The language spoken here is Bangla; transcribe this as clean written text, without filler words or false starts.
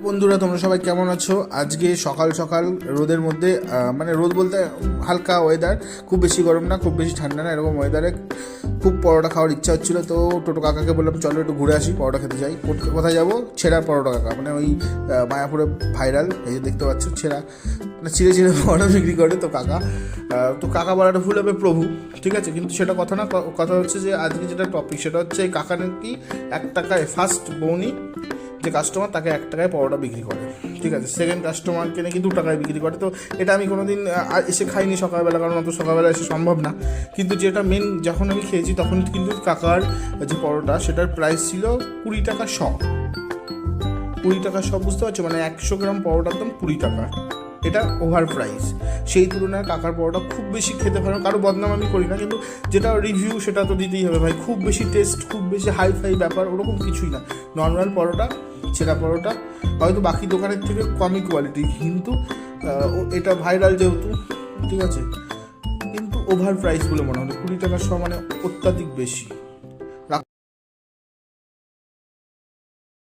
বন্ধুরা, তোমরা সবাই কেমন আছো? আজকে সকাল সকাল রোদের মধ্যে, মানে রোদ বলতে হালকা ওয়েদার, খুব বেশি গরম না খুব বেশি ঠান্ডা না, এরকম ওয়েদারে খুব পরোটা খাওয়ার ইচ্ছা হচ্ছিলো। তো টোটো কাকাকে বললাম চলো একটু ঘুরে আসি, পরোটা খেতে যাই। কোথায় যাবো? ছেঁড়া পরোটা কাকা, মানে ওই মায়াপুরে ভাইরাল, এই যে দেখতে পাচ্ছ ছেঁড়া, মানে ছিঁড়ে ছিঁড়ে পরোটা বিক্রি করে। তো কাকা বলাটা ভুল হবে প্রভু, ঠিক আছে, কিন্তু সেটা কথা না। কথা হচ্ছে যে আজকে যেটা টপিক সেটা হচ্ছে এই কাকা নাকি 1 টাকায় ফার্স্ট বৌনি যে কাস্টমার তাকে 1 টাকায় পরোটা বিক্রি করে, ঠিক আছে। সেকেন্ড কাস্টমারকে নাকি 2 টাকায় বিক্রি করে। তো এটা আমি কোনোদিন এসে খাইনি সকালবেলা, কারণ অত সকালবেলা এসে সম্ভব না। কিন্তু যেটা মেন, যখন আমি খেয়েছি তখন কিন্তু কাকার যে পরোটা সেটার প্রাইস ছিল 20 টাকা শ। 20 টাকা শ, বুঝতে পারছো? মানে 100 গ্রাম পরোটার দাম 20 টাকা। এটা ওভার প্রাইস। সেই তুলনায় কাকার পরোটা খুব বেশি খেতে পারো, কারো বদনাম আমি করি না, কিন্তু যেটা রিভিউ সেটা তো দিতেই হবে ভাই। খুব বেশি টেস্ট, খুব বেশি হাই ফাই ব্যাপার ওরকম কিছুই না। নর্মাল পরোটা, ছেঁড়া পরোটা, হয়তো বাকি দোকানের থেকে কমই কোয়ালিটি, কিন্তু এটা ভাইরাল যেহেতু, ঠিক আছে, কিন্তু ওভার প্রাইস বলে মনে হলো। 20 টাকার সহ মানে অত্যাধিক বেশি।